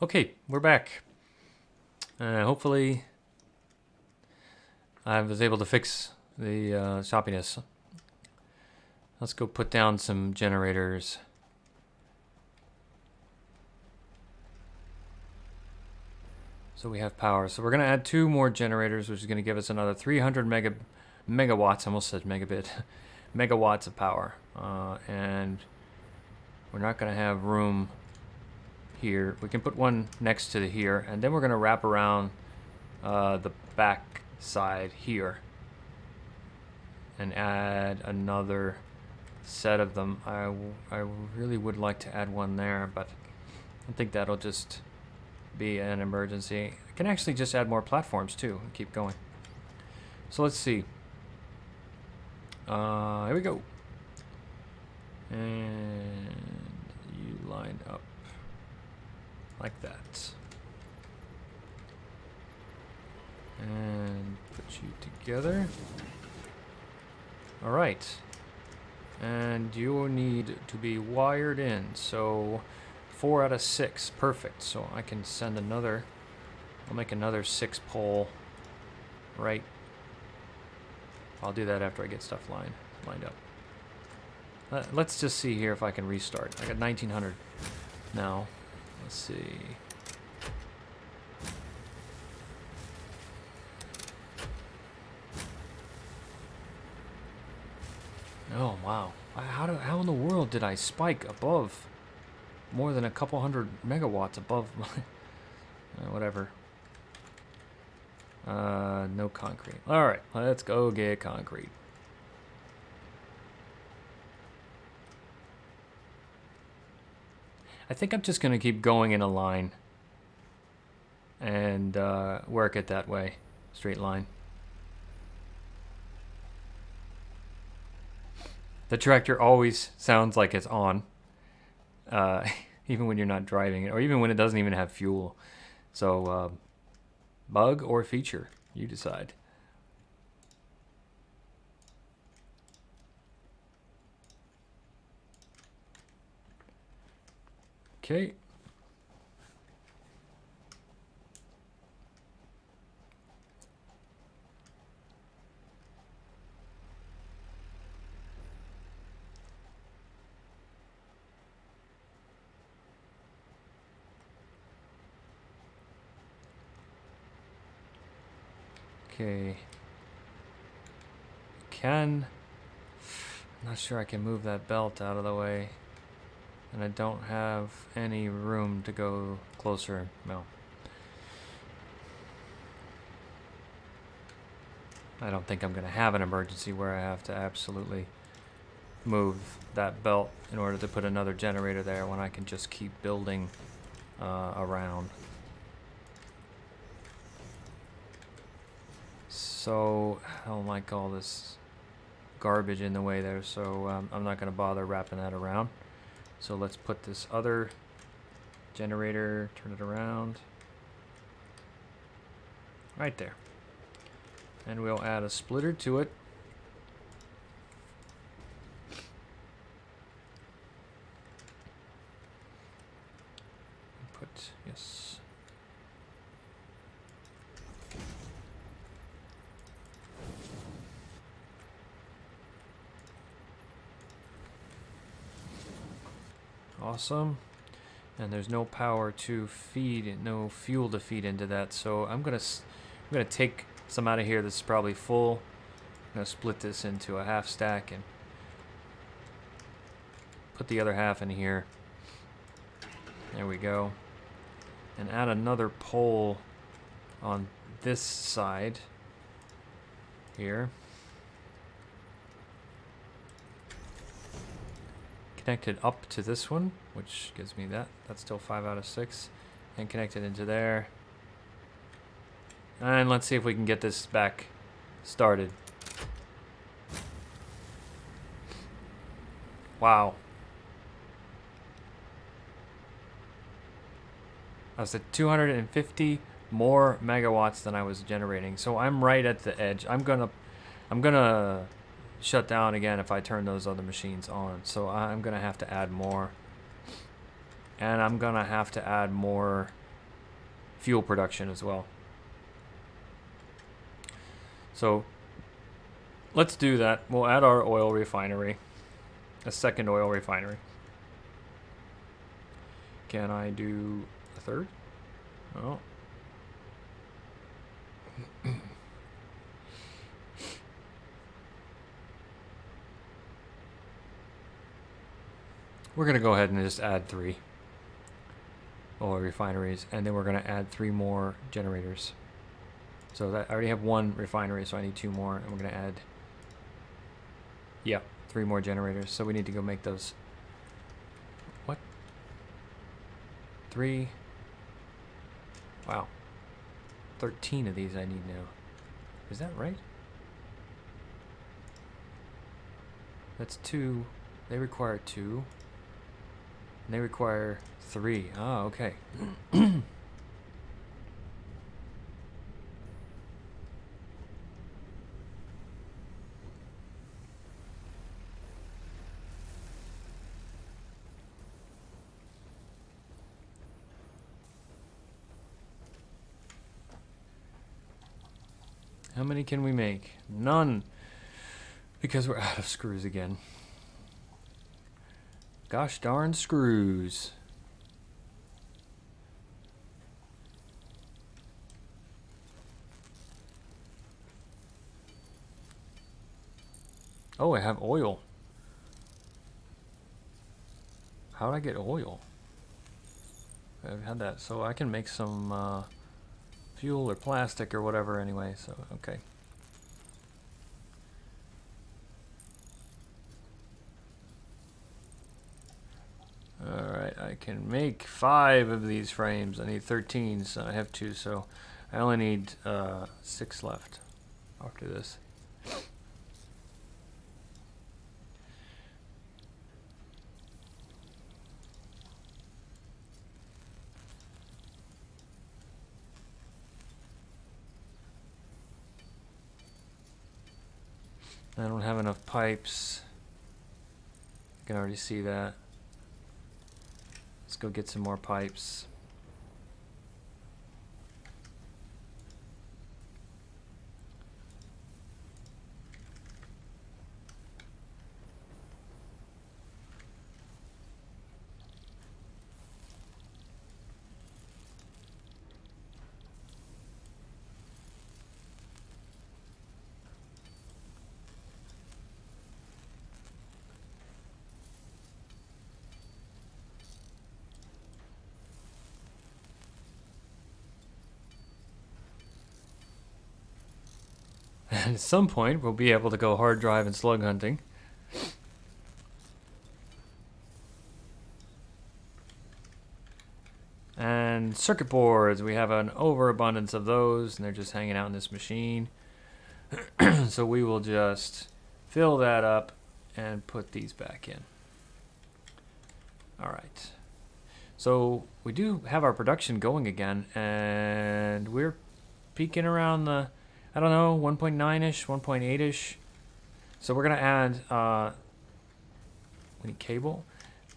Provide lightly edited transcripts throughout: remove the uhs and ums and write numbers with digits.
Okay, we're back. Hopefully I was able to fix the choppiness. Let's go put down some generators. So we have power. So we're going to add 2 more generators, which is going to give us another 300 megawatts. I almost said megabit. Megawatts of power. And we're not going to have room here. We can put one next to here, and then we're going to wrap around the back side here and add another set of them. I really would like to add one there, but I think that'll just be an emergency. I can actually just add more platforms too and keep going. So let's see. Here we go. And you line up like that. And put you together. All right. And you need to be wired in. So 4 out of 6. Perfect. So I can send another. I'll make another 6-pole. Right. I'll do that after I get stuff lined up. Let's just see here if I can restart. I got 1900 now. Let's see. Oh, wow. How in the world did I spike above more than a couple hundred megawatts above my... whatever. No concrete. Alright, let's go get concrete. I think I'm just going to keep going in a line and work it that way. Straight line. The tractor always sounds like it's on, even when you're not driving it, or even when it doesn't even have fuel. So, bug or feature, you decide. Okay. Okay. I'm not sure I can move that belt out of the way. And I don't have any room to go closer. No. I don't think I'm going to have an emergency where I have to absolutely move that belt in order to put another generator there when I can just keep building around. So I don't like all this garbage in the way there, so I'm not going to bother wrapping that around. So let's put this other generator, turn it around, right there. And we'll add a splitter to it. Yes. Awesome. And there's no power to feed, no fuel to feed into that. So I'm gonna take some out of here that's probably full. I'm gonna split this into a half stack and put the other half in here. There we go. And add another pole on this side here. Connect it up to this one, which gives me that. That's still 5 out of 6. And connect it into there. And let's see if we can get this back started. Wow. I was at 250 more megawatts than I was generating. So I'm right at the edge. I'm gonna shut down again if I turn those other machines on. So I'm gonna have to add more. And I'm gonna have to add more fuel production as well. So let's do that. We'll add our oil refinery, a second oil refinery. Can I do a third? Oh. We're going to go ahead and just add 3 oil refineries, and then we're going to add 3 more generators. So that I already have 1 refinery, so I need 2 more, and we're going to add, yeah, 3 more generators. So we need to go make those. What? 3. Wow. 13 of these I need now. Is that right? That's 2. They require 2. And they require 3. Ah, okay. How many can we make? None. Because we're out of screws again. Gosh darn screws. Oh, I have oil. How did I get oil? I've had that, so I can make some fuel or plastic or whatever anyway, so okay. Alright, I can make 5 of these frames. I need 13, so I have 2, so I only need 6 left after this. I don't have enough pipes. You can already see that. Let's go get some more pipes. And at some point, we'll be able to go hard drive and slug hunting. And circuit boards, we have an overabundance of those, and they're just hanging out in this machine. So we will just fill that up and put these back in. All right. So we do have our production going again, and we're peaking around the, I don't know, 1.9-ish, 1.8-ish. So we're going to add, we need cable.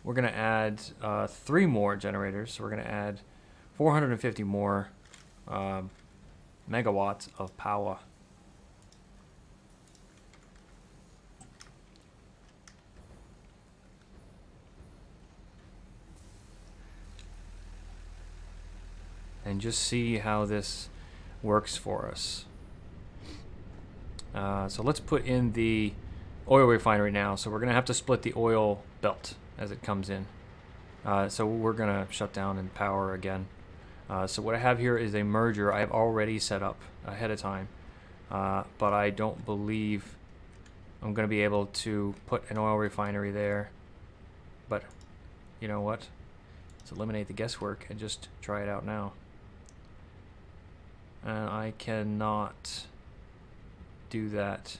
We're going to add 3 more generators. So we're going to add 450 more megawatts of power. And just see how this works for us. So let's put in the oil refinery now. So we're going to have to split the oil belt as it comes in. So we're going to shut down and power again. So what I have here is a merger I have already set up ahead of time. But I don't believe I'm going to be able to put an oil refinery there. But you know what? Let's eliminate the guesswork and just try it out now. And I cannot do that.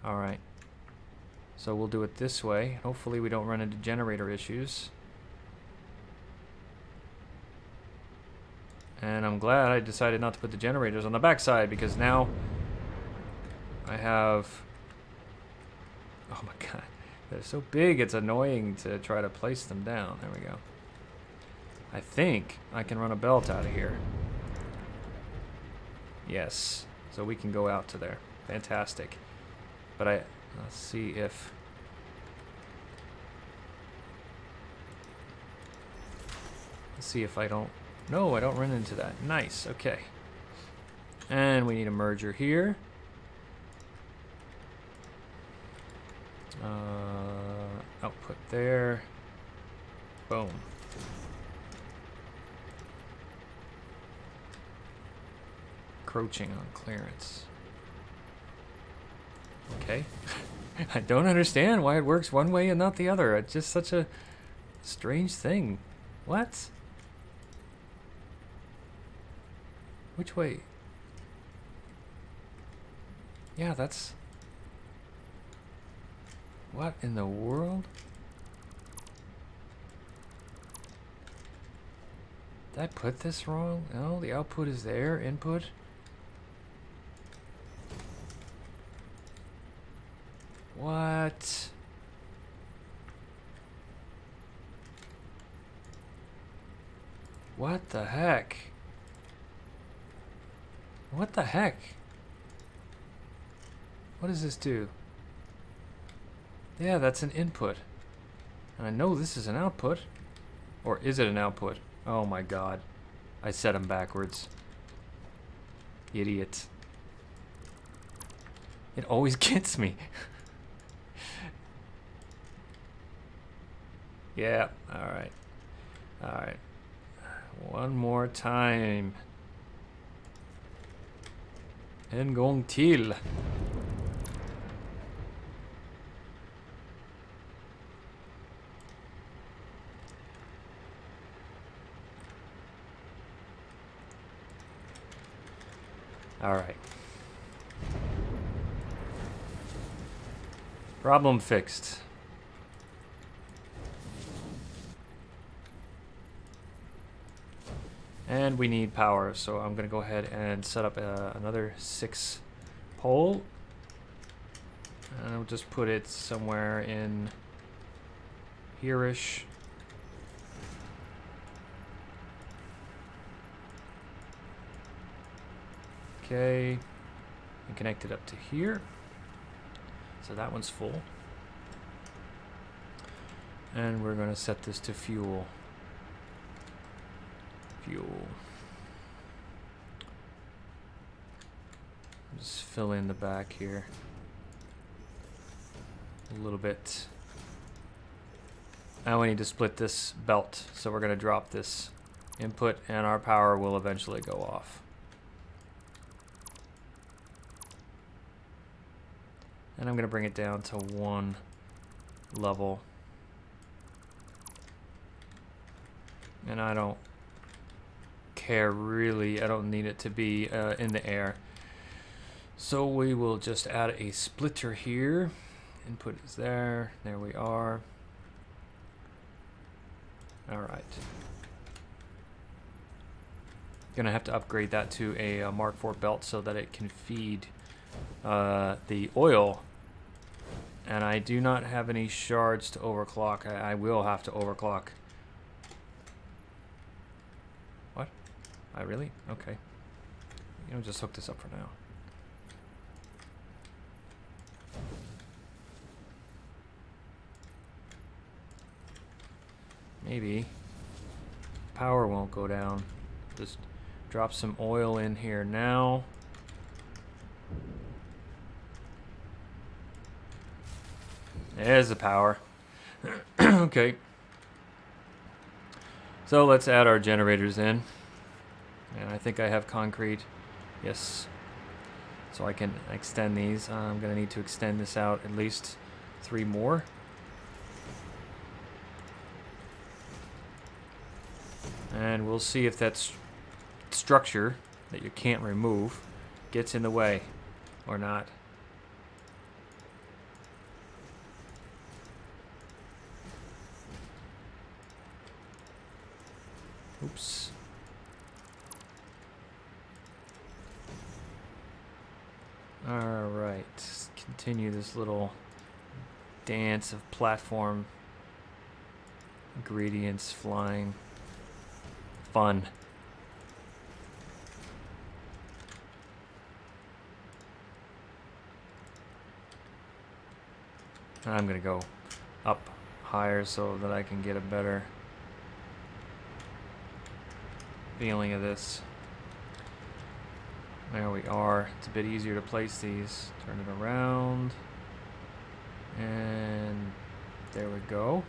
Alright. So we'll do it this way. Hopefully we don't run into generator issues. And I'm glad I decided not to put the generators on the backside, because now I have... Oh my god. They're so big, it's annoying to try to place them down. There we go. I think I can run a belt out of here. Yes. So we can go out to there. Fantastic. But let's see if... Let's see if I don't... No, I don't run into that. Nice. Okay. And we need a merger here. Output there. Boom. Encroaching on clearance. Okay. I don't understand why it works one way and not the other. It's just such a strange thing. What? Which way? Yeah, that's... What in the world? Did I put this wrong? No, the output is there. Input. What? What the heck? What the heck? What does this do? Yeah, that's an input. And I know this is an output. Or is it an output? Oh my god. I set them backwards. Idiot. It always gets me. Yeah, alright. Alright. One more time. En gång till. Alright. Problem fixed. And we need power, so I'm going to go ahead and set up another 6 pole. And I'll just put it somewhere in here-ish. Okay, and connect it up to here. So that one's full. And we're going to set this to fuel. Fuel. Just fill in the back here a little bit. Now we need to split this belt, so we're going to drop this input and our power will eventually go off. And I'm going to bring it down to 1 level. And I don't care really, I don't need it to be in the air. So we will just add a splitter here. Input is there. There we are. Alright. Gonna have to upgrade that to a Mark IV belt so that it can feed the oil. And I do not have any shards to overclock. I will have to overclock. What? I really? Okay. You know, just hook this up for now. Maybe power won't go down. Just drop some oil in here now. There's the power. Okay. So let's add our generators in. And I think I have concrete. Yes. So I can extend these. I'm going to need to extend this out at least 3 more. And we'll see if that structure that you can't remove gets in the way or not. Oops. Alright, continue this little dance of platform ingredients flying. fun. I'm gonna go up higher so that I can get a better feeling of this. There we are. It's a bit easier to place these. Turn it around. And there we go.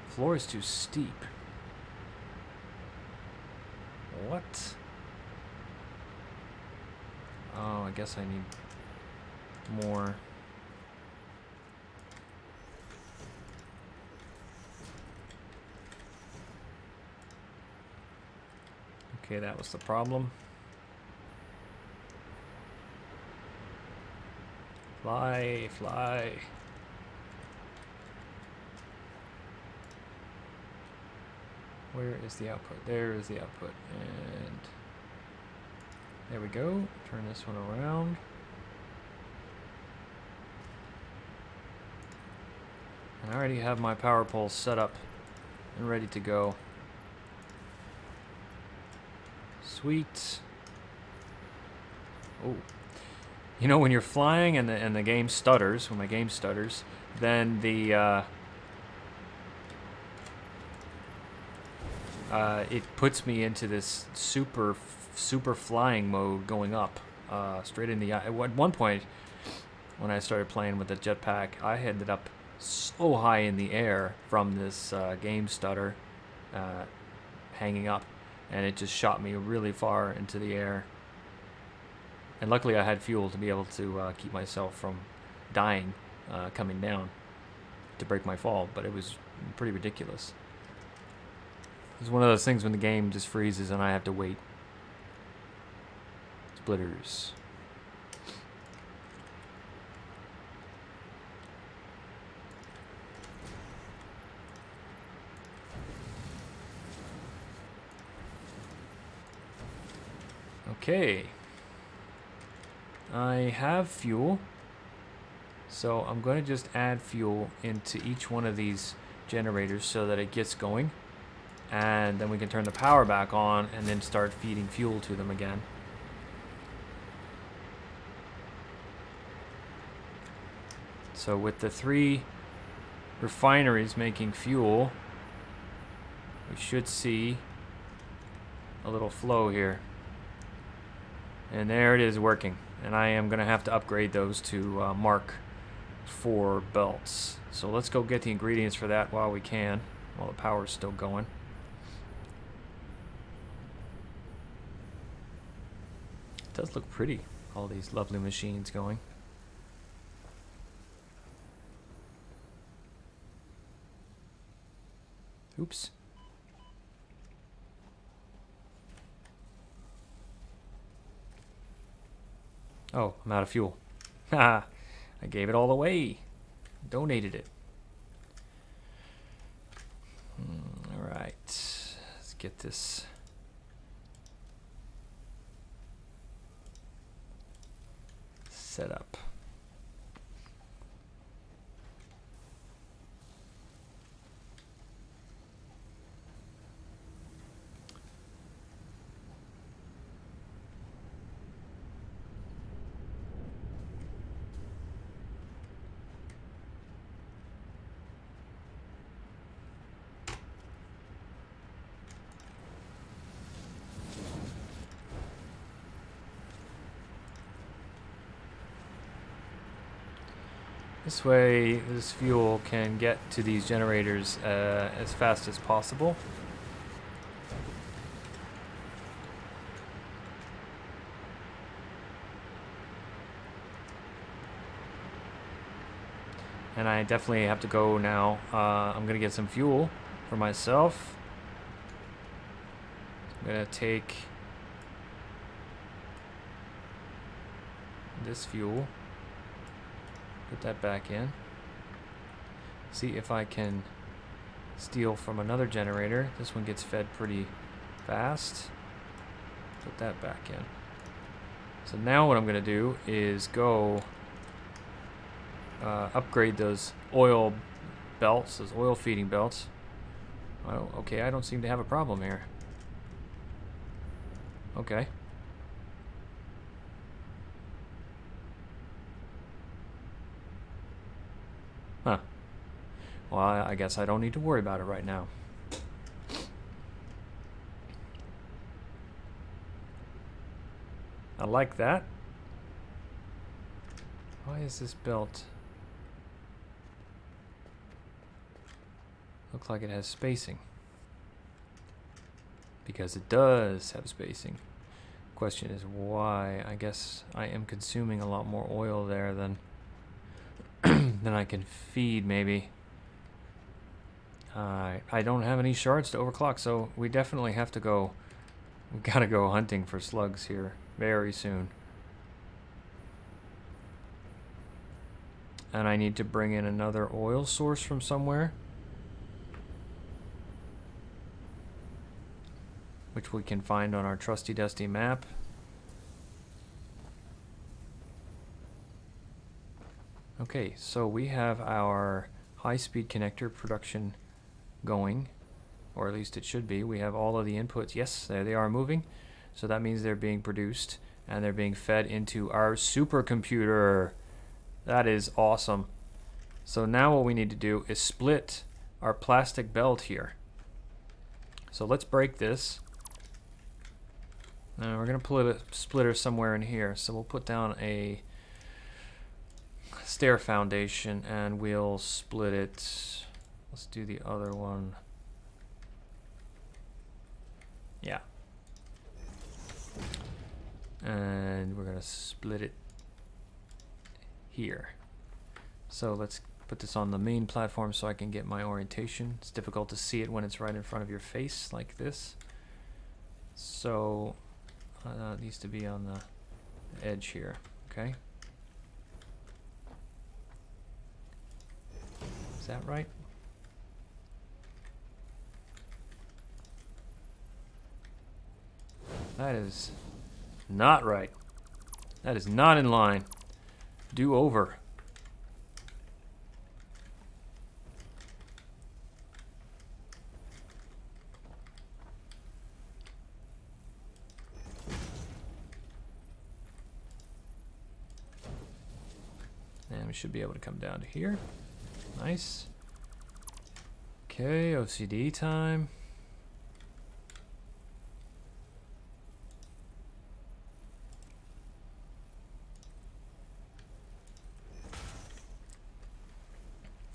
Floor is too steep. What? Oh, I guess I need more. Okay, that was the problem. Fly, fly. Where is the output? There is the output. And there we go. Turn this one around. And I already have my power poles set up and ready to go. Sweet. Oh. You know, when you're flying and the game stutters, when my game stutters, then the it puts me into this super flying mode going up, straight in the eye. At one point, when I started playing with the jetpack, I ended up so high in the air from this game stutter hanging up, and it just shot me really far into the air. And luckily I had fuel to be able to keep myself from dying coming down to break my fall, but it was pretty ridiculous. It's one of those things when the game just freezes and I have to wait. Splitters. Okay. I have fuel, so I'm going to just add fuel into each one of these generators so that it gets going, and then we can turn the power back on and then start feeding fuel to them again. So with the 3 refineries making fuel, we should see a little flow here. And there it is working. And I am going to have to upgrade those to Mark IV belts. So let's go get the ingredients for that while we can, while the power's still going. It does look pretty, all these lovely machines going. Oops. Oh, I'm out of fuel. Haha, I gave it all away. Donated it. Alright, let's get this set up. This way, this fuel can get to these generators as fast as possible. And I definitely have to go now. I'm going to get some fuel for myself. I'm going to take this fuel. Put that back in. See if I can steal from another generator. This one gets fed pretty fast. Put that back in. So now what I'm going to do is go upgrade those oil belts, those oil feeding belts. Okay, I don't seem to have a problem here. Okay. Huh. Well, I guess I don't need to worry about it right now. I like that. Why is this belt? Looks like it has spacing. Because it does have spacing. Question is why? I guess I am consuming a lot more oil there than than I can feed, maybe. I don't have any shards to overclock, so we definitely have to go. We've got to go hunting for slugs here very soon. And I need to bring in another oil source from somewhere, which we can find on our trusty dusty map. Okay, so we have our high-speed connector production going, or at least it should be. We have all of the inputs. Yes, there they are moving. So that means they're being produced and they're being fed into our supercomputer. That is awesome. So now what we need to do is split our plastic belt here. So let's break this. We're going to put a splitter somewhere in here. So we'll put down a stair foundation and we'll split it. Let's do the other one. Yeah. And we're going to split it here. So let's put this on the main platform so I can get my orientation. It's difficult to see it when it's right in front of your face like this. So it needs to be on the edge here. Okay. Is that right? That is not right. That is not in line. Do over. And we should be able to come down to here. Nice. Okay, OCD time.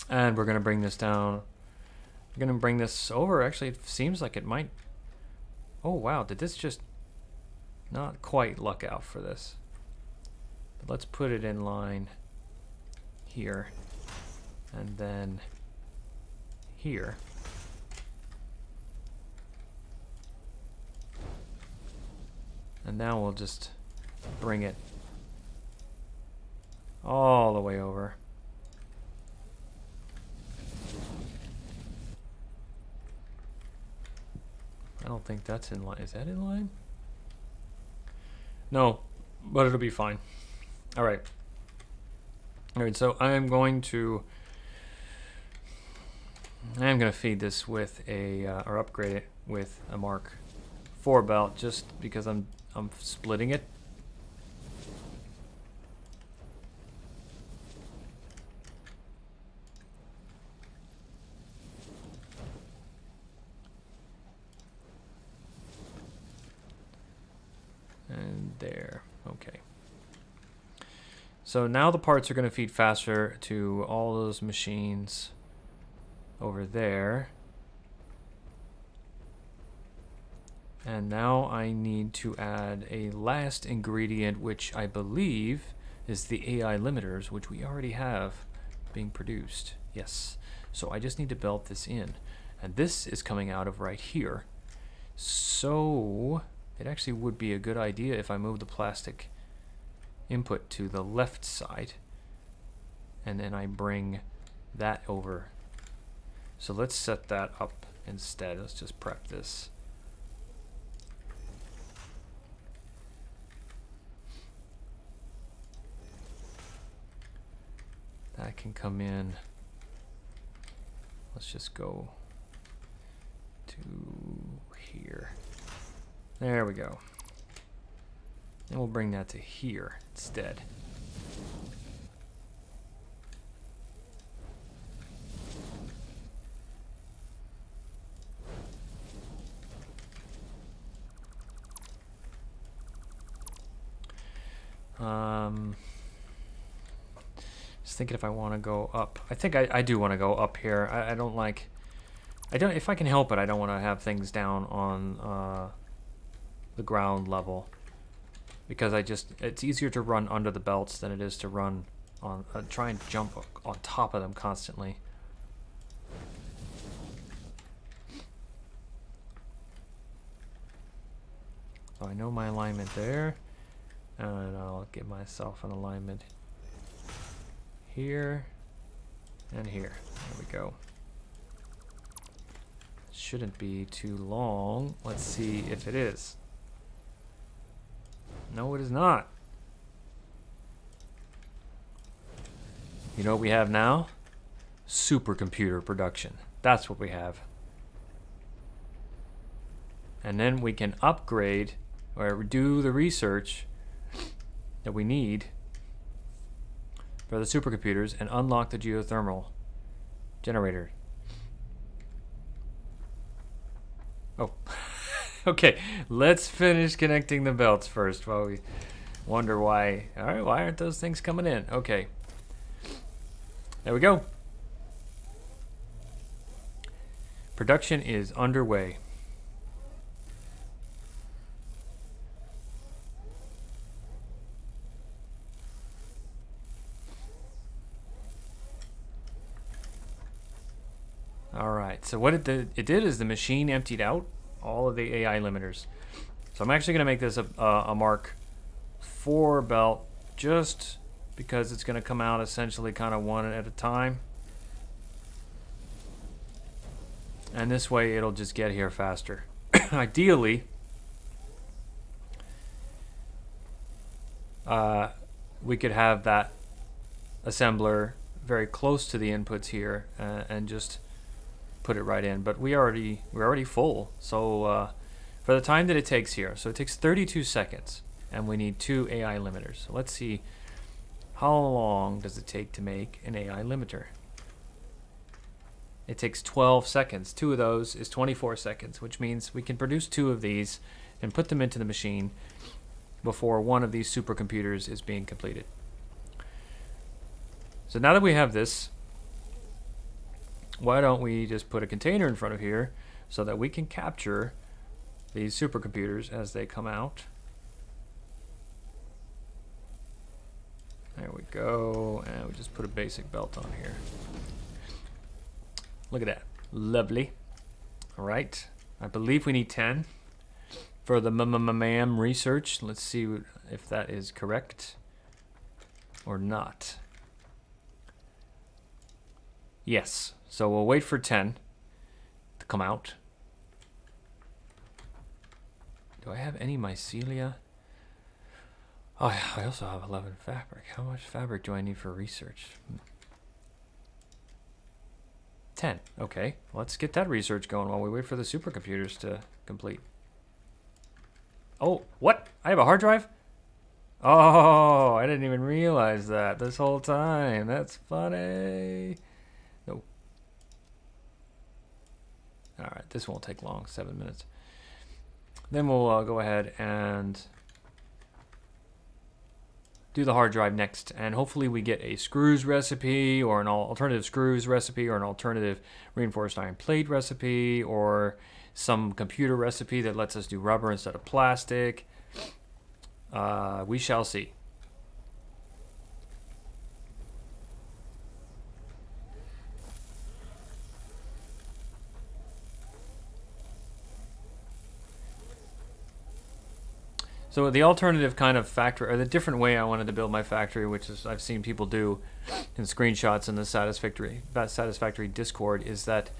And we're going to bring this down. We're going to bring this over. Actually, it seems like it might. Oh, wow. Did this just not quite luck out for this? But let's put it in line here. And then here. And now we'll just bring it all the way over. I don't think that's in line. Is that in line? No, but it'll be fine. All right. All right, so I am going to feed this with a, or upgrade it with a Mark IV belt, just because I'm splitting it. And there, okay. So now the parts are going to feed faster to all those machines over there. And now I need to add a last ingredient, which I believe is the AI limiters, which we already have being produced. Yes. So I just need to belt this in. And this is coming out of right here. So it actually would be a good idea if I move the plastic input to the left side. And then I bring that over. So let's set that up instead. Let's just prep this. That can come in. Let's just go to here. There we go. And we'll bring that to here instead. Just thinking if I want to go up. I think I do want to go up here. I don't like... if I can help it, I don't want to have things down on the ground level. Because it's easier to run under the belts than it is to run on... try and jump on top of them constantly. So I know my alignment there. And I'll give myself an alignment here and here. There we go. Shouldn't be too long. Let's see if it is. No, it is not. You know what we have now? Supercomputer production. That's what we have. And then we can upgrade or do the research that we need for the supercomputers and unlock the geothermal generator. Oh, okay. Let's finish connecting the belts first while we wonder why. All right, why aren't those things coming in? Okay. There we go. Production is underway. Alright, so what it did is the machine emptied out all of the AI limiters. So I'm actually going to make this a Mark 4 belt just because it's going to come out essentially kind of one at a time. And this way it'll just get here faster. Ideally, we could have that assembler very close to the inputs here and just put it right in, but we're already full. So for the time that it takes here, so it takes 32 seconds, and we need 2 AI limiters. So let's see, how long does it take to make an AI limiter? It takes 12 seconds. 2 of those is 24 seconds, which means we can produce 2 of these and put them into the machine before one of these supercomputers is being completed. So now that we have this, why don't we just put a container in front of here so that we can capture these supercomputers as they come out. There we go, and we just put a basic belt on here. Look at that, lovely. All right, I believe we need 10 for the M.A.M research. Let's see if that is correct or not. Yes, so we'll wait for 10 to come out. Do I have any mycelia? Oh, yeah, I also have 11 fabric. How much fabric do I need for research? 10. Okay, let's get that research going while we wait for the supercomputers to complete. Oh, what? I have a hard drive? Oh, I didn't even realize that this whole time. That's funny. No. All right, this won't take long, 7 minutes. Then we'll go ahead and do the hard drive next, and hopefully we get a screws recipe or an alternative screws recipe or an alternative reinforced iron plate recipe or some computer recipe that lets us do rubber instead of plastic. We shall see. So the alternative kind of factory, or the different way I wanted to build my factory, which is I've seen people do in screenshots in the Satisfactory Discord, is that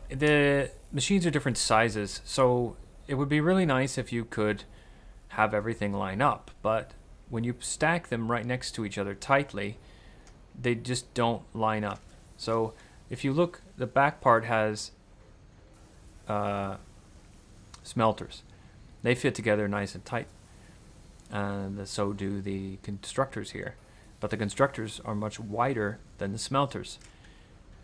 the machines are different sizes. So it would be really nice if you could have everything line up, but when you stack them right next to each other tightly, they just don't line up. So if you look, the back part has smelters. They fit together nice and tight, and so do the constructors here. But the constructors are much wider than the smelters.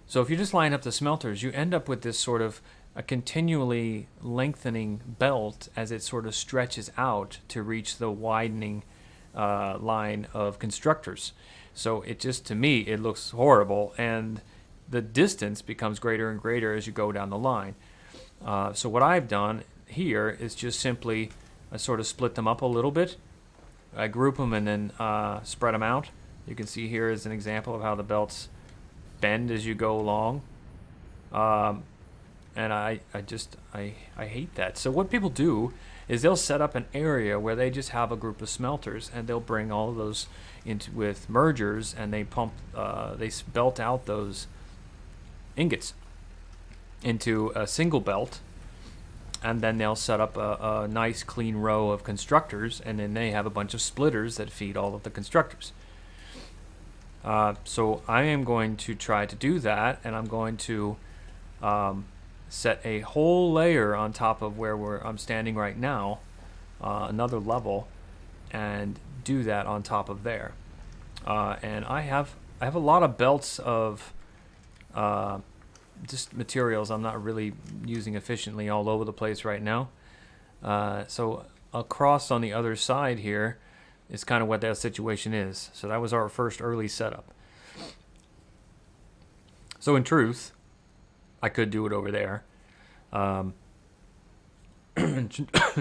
So if you just line up the smelters, you end up with this sort of a continually lengthening belt as it sort of stretches out to reach the widening line of constructors. So it just, to me, it looks horrible, and the distance becomes greater and greater as you go down the line. So what I've done here is just simply I sort of split them up a little bit. I group them and then spread them out. You can see here is an example of how the belts bend as you go along. And I hate that. So what people do is they'll set up an area where they just have a group of smelters, and they'll bring all of those into with mergers, and they belt out those ingots into a single belt, and then they'll set up a nice clean row of constructors, and then they have a bunch of splitters that feed all of the constructors. So I am going to try to do that, and I'm going to set a whole layer on top of where I'm standing right now, another level, and do that on top of there. And I have a lot of belts of just materials I'm not really using efficiently all over the place right now. So across on the other side here is kind of what that situation is. So that was our first early setup. So in truth, I could do it over there and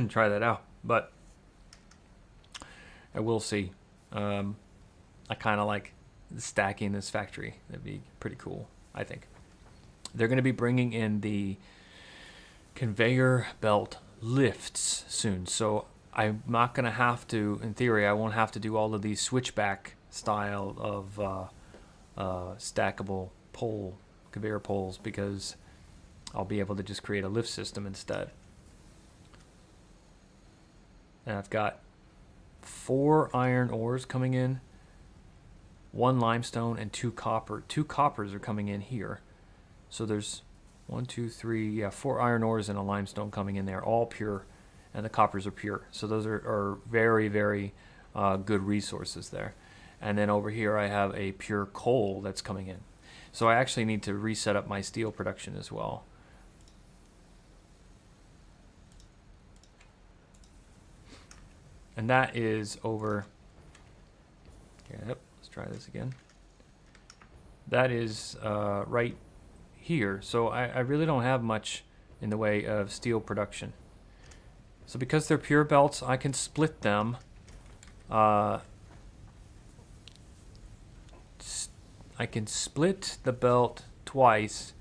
try that out, but I will see. I kind of like stacking this factory. That'd be pretty cool, I think. They're going to be bringing in the conveyor belt lifts soon, so I'm not going to have to, in theory, I won't have to do all of these switchback style of stackable conveyor poles, because I'll be able to just create a lift system instead. And I've got 4 iron ores coming in, 1 limestone, and 2 copper. 2 coppers are coming in here. So there's 4 iron ores and a limestone coming in there, all pure, and the coppers are pure. So those are very, very good resources there. And then over here I have a pure coal that's coming in. So I actually need to reset up my steel production as well. And that is over. Yep, let's try this again. That is right here. So I really don't have much in the way of steel production. So because they're pure belts, I can split them. I can split the belt twice,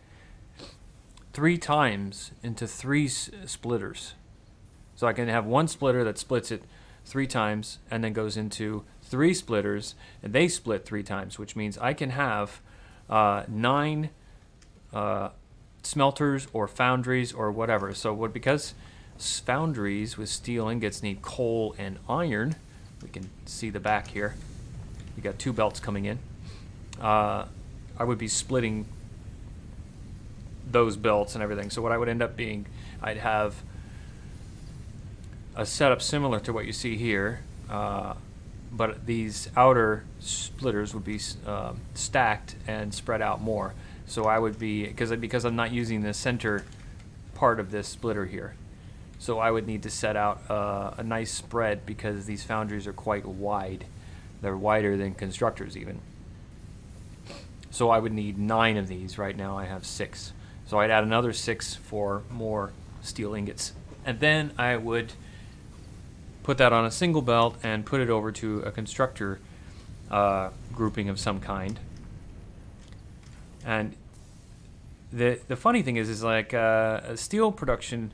3 times into 3 splitters. So I can have 1 splitter that splits it 3 times and then goes into 3 splitters, and they split 3 times, which means I can have 9 smelters or foundries or whatever. So because foundries with steel ingots need coal and iron, we can see the back here. We got 2 belts coming in. I would be splitting those belts and everything. So what I would end up being, I'd have a setup similar to what you see here, but these outer splitters would be stacked and spread out more. So I would be, because I'm not using the center part of this splitter here, so I would need to set out a nice spread, because these foundries are quite wide. They're wider than constructors even. So I would need 9 of these. Right now I have 6. So I'd add another 6 for more steel ingots. And then I would put that on a single belt and put it over to a constructor grouping of some kind. And the funny thing is like a steel production,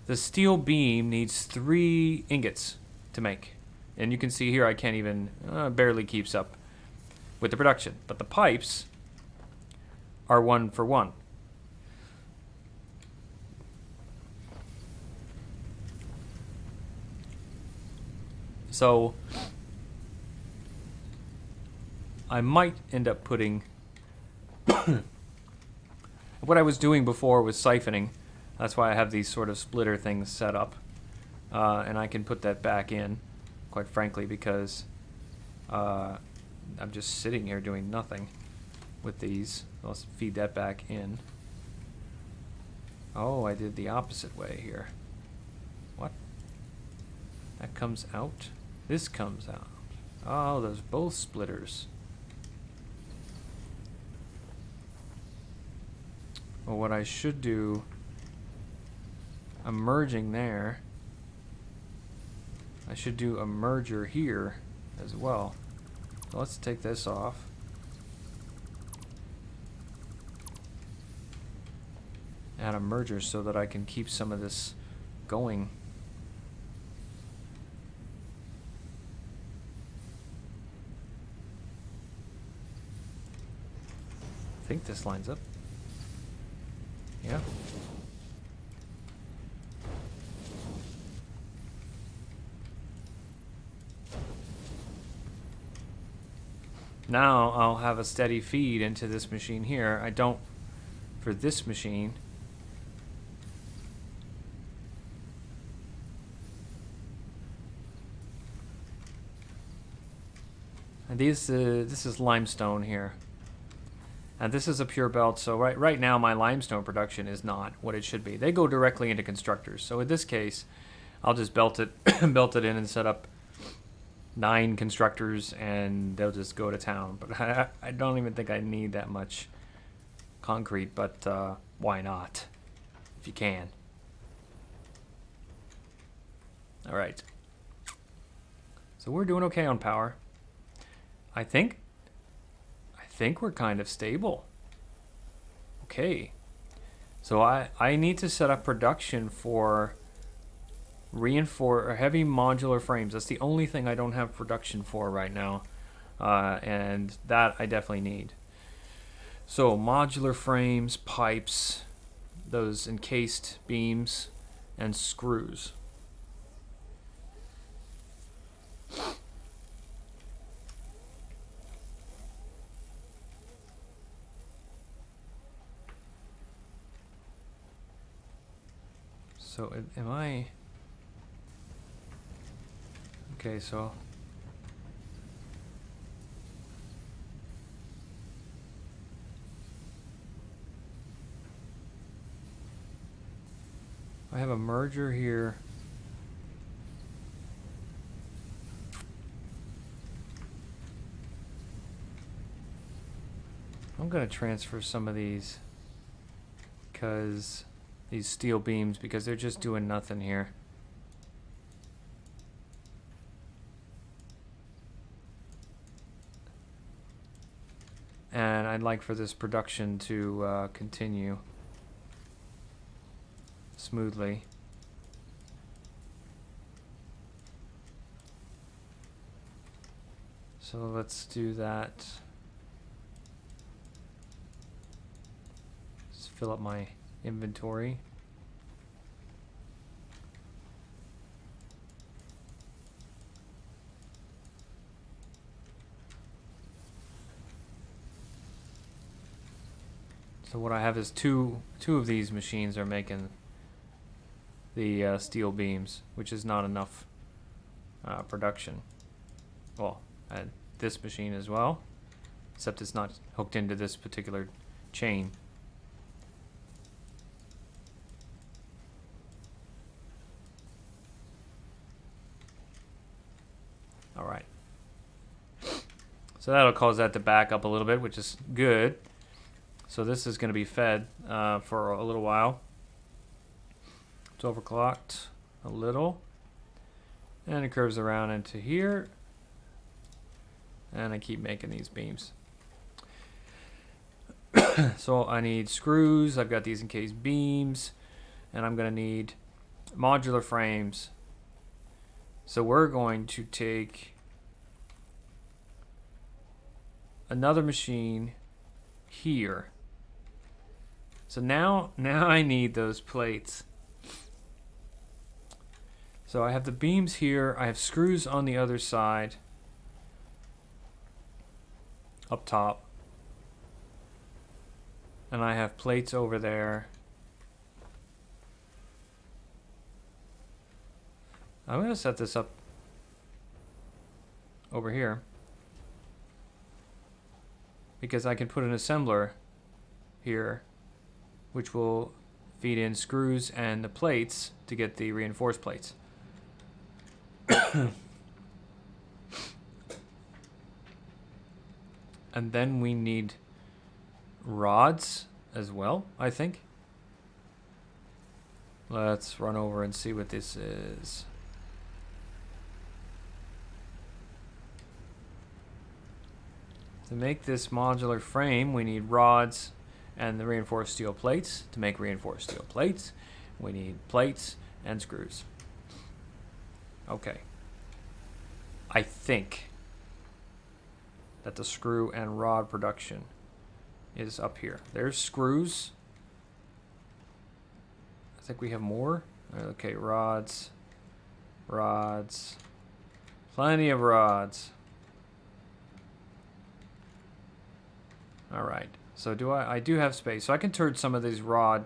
the steel beam needs 3 ingots to make. And you can see here I can't even, barely keeps up with the production. But the pipes are 1 for 1. So I might end up putting What I was doing before was siphoning. That's why I have these sort of splitter things set up. And I can put that back in, quite frankly, because I'm just sitting here doing nothing with these. Let's feed that back in. Oh, I did the opposite way here. What? That comes out. This comes out. Oh, those both splitters. Well, what I should do, I'm merging there. I should do a merger here as well. So let's take this off. Add a merger so that I can keep some of this going. I think this lines up. Yeah. Now I'll have a steady feed into this machine here. I don't for this machine. And this is limestone here. And this is a pure belt, so right now my limestone production is not what it should be. They go directly into constructors. So in this case, I'll just belt it belt it in and set up 9 constructors and they'll just go to town. But I don't even think I need that much concrete, but why not? If you can. All right. So we're doing okay on power. I think we're kind of stable. Okay. So I need to set up production for heavy modular frames. That's the only thing I don't have production for right now. And that I definitely need. So modular frames, pipes, those encased beams, and screws. So am I... Okay, so... I have a merger here. I'm going to transfer some of these because these steel beams, because they're just doing nothing here. And I'd like for this production to continue smoothly. So let's do that. Just fill up my inventory. So what I have is two of these machines are making the steel beams, which is not enough production. Well, I had this machine as well, except it's not hooked into this particular chain. All right. So that'll cause that to back up a little bit, which is good. So this is going to be fed for a little while. It's overclocked a little. And it curves around into here. And I keep making these beams. So I need screws. I've got these encased beams. And I'm going to need modular frames. So we're going to take another machine here. So now I need those plates. So I have the beams here. I have screws on the other side. Up top. And I have plates over there. I'm going to set this up over here, because I can put an assembler here, which will feed in screws and the plates to get the reinforced plates. And then we need rods as well, I think. Let's run over and see what this is. To make this modular frame, we need rods and the reinforced steel plates. To make reinforced steel plates, we need plates and screws. Okay. I think that the screw and rod production is up here. There's screws. I think we have more. Okay, rods. Rods. Plenty of rods. All right. So I do have space. So I can turn some of these rod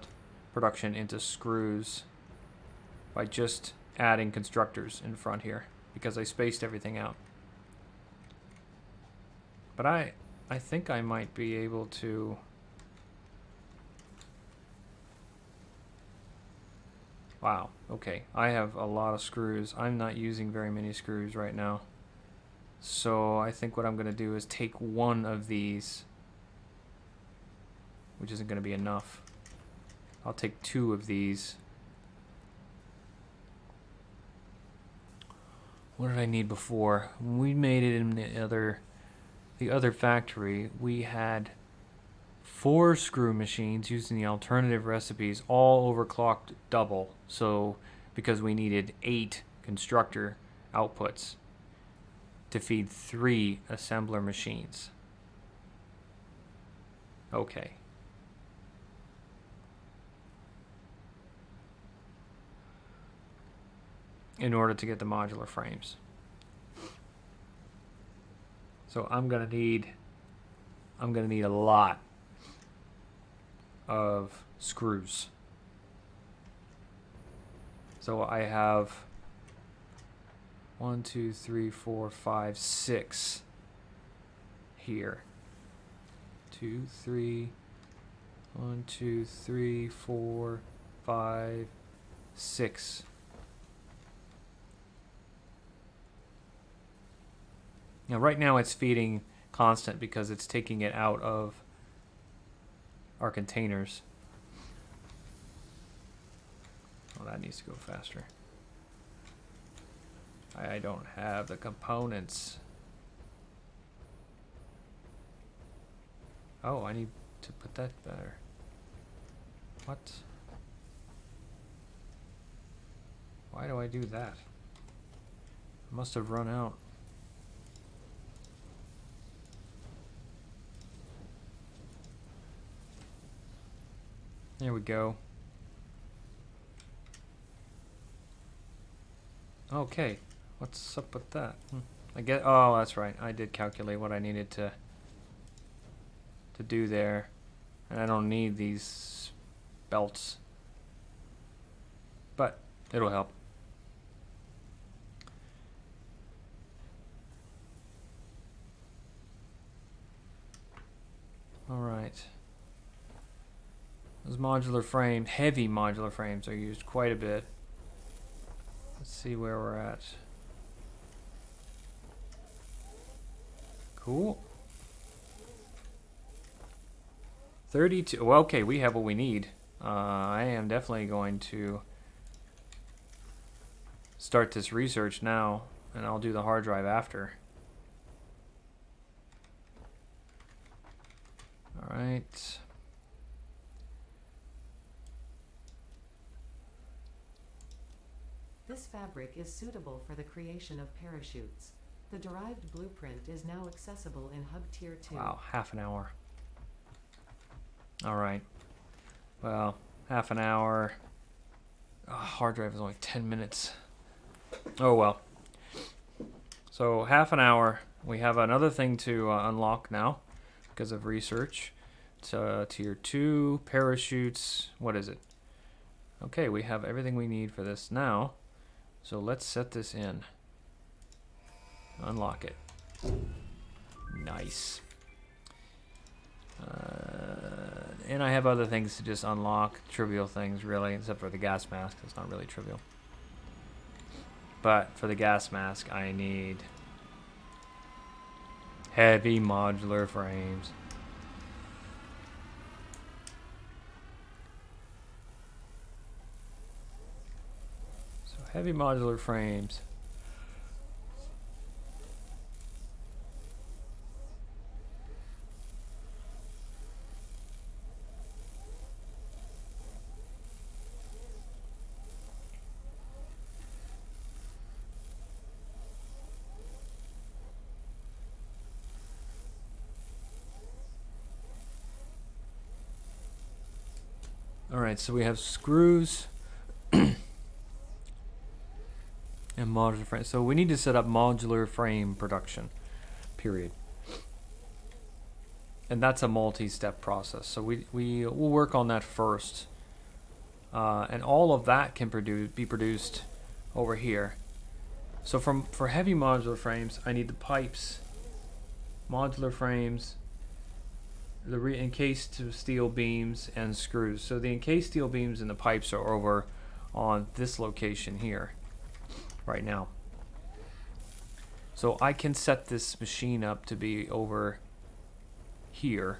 production into screws by just adding constructors in front here, because I spaced everything out. But I think I might be able to... Wow, okay. I have a lot of screws. I'm not using very many screws right now. So I think what I'm going to do is take one of these, which isn't going to be enough. I'll take two of these. What did I need before? When we made it in the other factory, we had 4 screw machines using the alternative recipes, all overclocked double. So because we needed 8 constructor outputs to feed 3 assembler machines. Okay. In order to get the modular frames. So I'm gonna need a lot of screws. So I have 1, 2, 3, 4, 5, 6 here. 2, 3, 1, 2, 3, 4, 5, 6. Now right now it's feeding constant because it's taking it out of our containers. Oh, that needs to go faster. I don't have the components. Oh, I need to put that better. What? Why do I do that? I must have run out. There we go. Okay, what's up with that? I get. Oh, that's right. I did calculate what I needed to do there, and I don't need these belts, but it'll help. All right. Those modular frames, heavy modular frames, are used quite a bit. Let's see where we're at. Cool. 32. Well, okay, we have what we need. I am definitely going to start this research now, and I'll do the hard drive after. All right. This fabric is suitable for the creation of parachutes. The derived blueprint is now accessible in Hub Tier 2. Wow, half an hour. All right. Well, half an hour. Oh, hard drive is only 10 minutes. Oh, well. So half an hour. We have another thing to unlock now because of research. tier 2 parachutes. What is it? Okay, we have everything we need for this now. So let's set this in. Unlock it. Nice. And I have other things to just unlock. Trivial things, really, except for the gas mask. It's not really trivial. But for the gas mask, I need heavy modular frames. So heavy modular frames. Alright, so we have screws and modular frame. So we need to set up modular frame production, period. And that's a multi-step process. So we'll work on that first. And all of that can be produced over here. So for heavy modular frames, I need the pipes, modular frames, the encased steel beams, and screws. So the encased steel beams and the pipes are over on this location here right now. So I can set this machine up to be over here.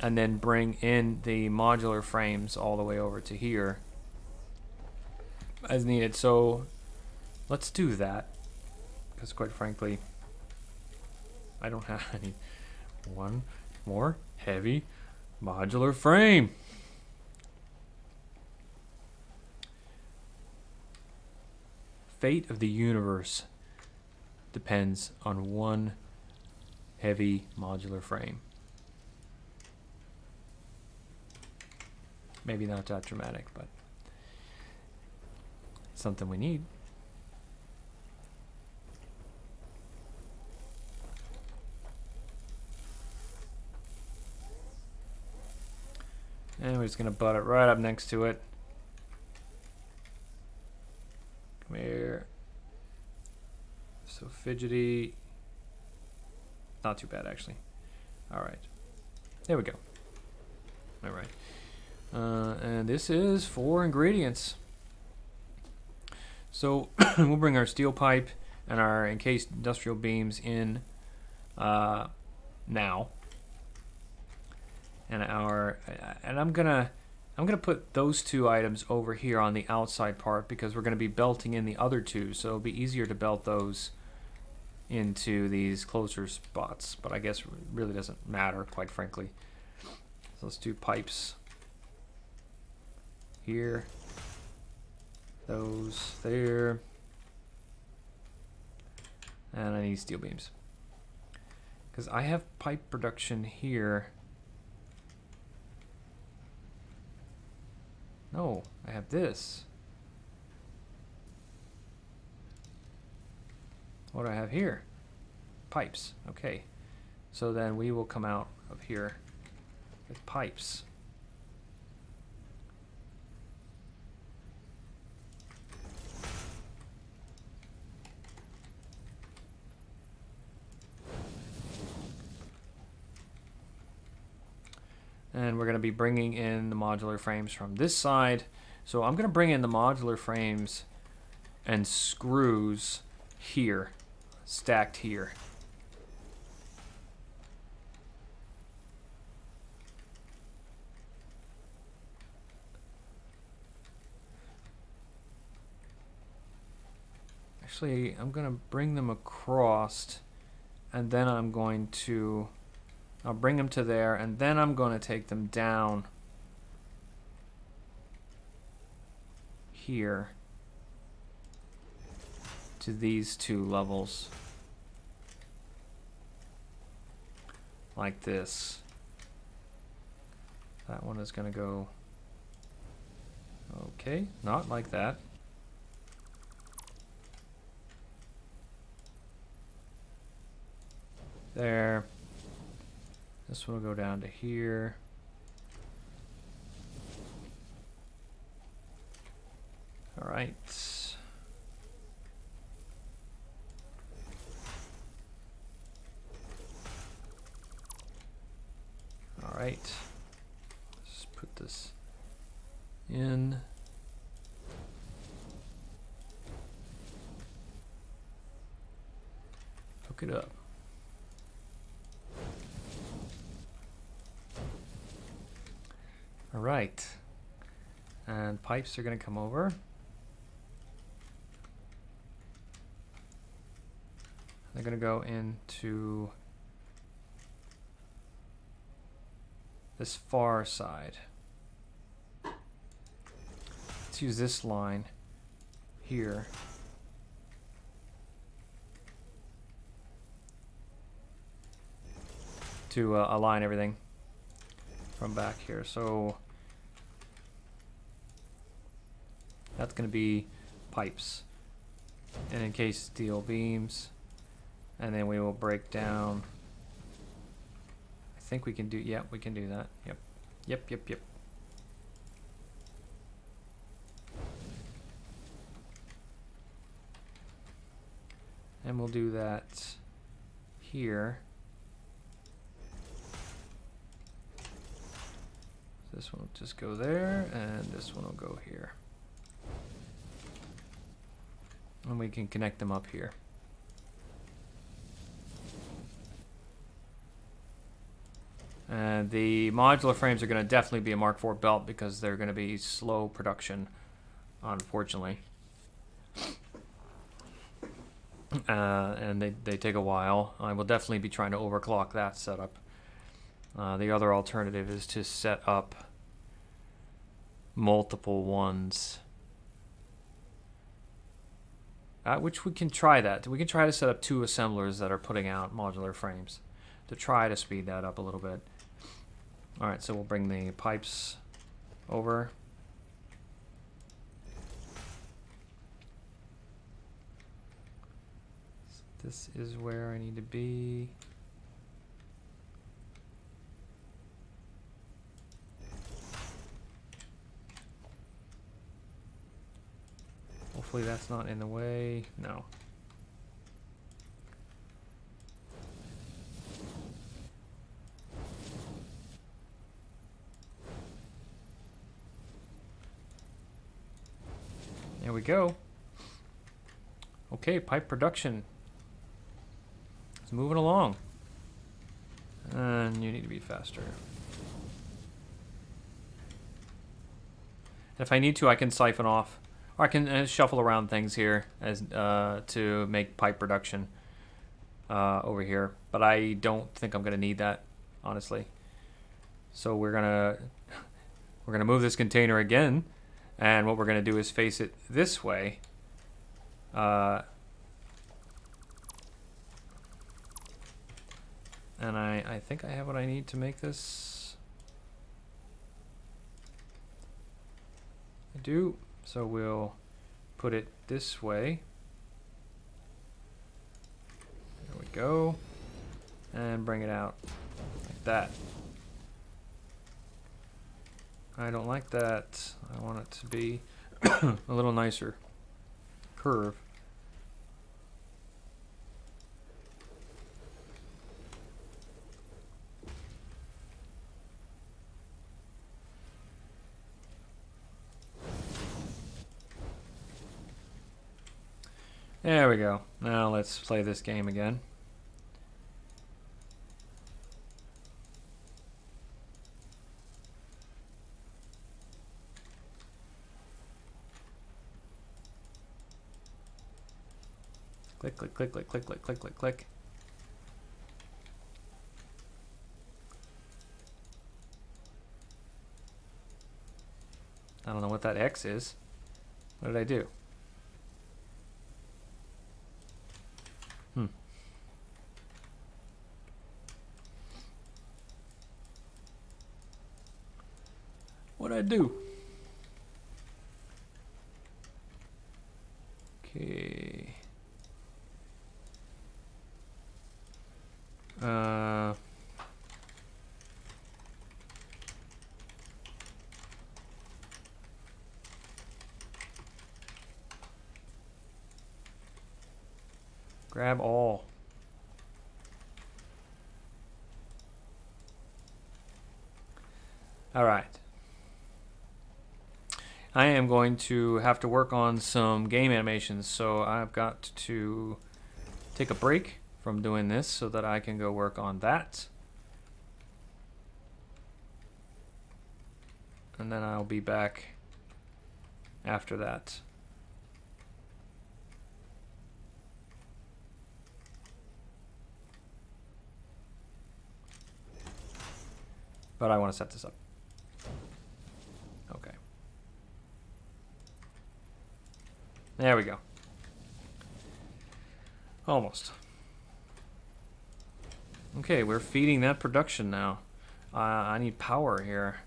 And then bring in the modular frames all the way over to here as needed. So let's do that, because quite frankly, I don't have any. One more heavy modular frame. Fate of the universe depends on one heavy modular frame. Maybe not that dramatic, but it's something we need. And we're just going to butt it right up next to it. Come here. So fidgety. Not too bad, actually. Alright. There we go. Alright. And this is 4 ingredients. So we'll bring our steel pipe and our encased industrial beams in now. And I'm gonna put those 2 items over here on the outside part, because we're gonna be belting in the other 2, so it'll be easier to belt those into these closer spots. But I guess it really doesn't matter, quite frankly. So let's do pipes here, those there, and I need steel beams, because I have pipe production here. No, I have this. What do I have here? Pipes. Okay. So then we will come out of here with pipes. And we're going to be bringing in the modular frames from this side. So I'm going to bring in the modular frames and screws here, stacked here. Actually, I'm going to bring them across, and then I'm going to... I'll bring them to there, and then I'm going to take them down here to these 2 levels. Like this. That one is going to go... Okay, not like that. there. This one will go down to here. All right. All right. Let's put this in. Hook it up. All right. And pipes are going to come over. They're going to go into this far side. Let's use this line here. To align everything from back here. So that's going to be pipes and encased steel beams. And then we will break down. I think we can do, yeah, we can do that. Yep. Yep, yep, yep. And we'll do that here. This one will just go there, and this one will go here. And we can connect them up here. And the modular frames are going to definitely be a Mark IV belt because they're going to be slow production, unfortunately. And they take a while. I will definitely be trying to overclock that setup. The other alternative is to set up multiple ones. Which we can try that. We can try to set up 2 assemblers that are putting out modular frames to try to speed that up a little bit. Alright, so we'll bring the pipes over. This is where I need to be. Hopefully that's not in the way. No. There we go. Okay, pipe production. It's moving along. And you need to be faster. If I need to, I can siphon off. Or I can shuffle around things here as to make pipe production over here. But I don't think I'm going to need that, honestly. So we're gonna move this container again. And what we're going to do is face it this way. And I think I have what I need to make this. I do. So we'll put it this way. There we go. And bring it out like that. I don't like that. I want it to be a little nicer curve. There we go. Now let's play this game again. Click, click, click, click, click, click, click, click, click. I don't know what that X is. What did I do? What'd I do? Okay. Grab all. All right. I am going to have to work on some game animations, so I've got to take a break from doing this so that I can go work on that. And then I'll be back after that. But I want to set this up. Okay. There we go. Almost. Okay, we're feeding that production now. I need power here.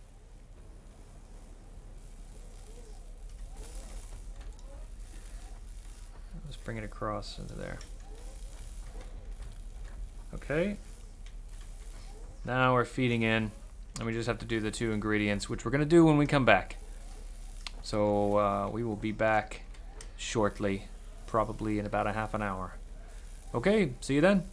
Let's bring it across into there. Okay. Now we're feeding in, and we just have to do the 2 ingredients, which we're going to do when we come back. So we will be back shortly, probably in about a half an hour. Okay, see you then.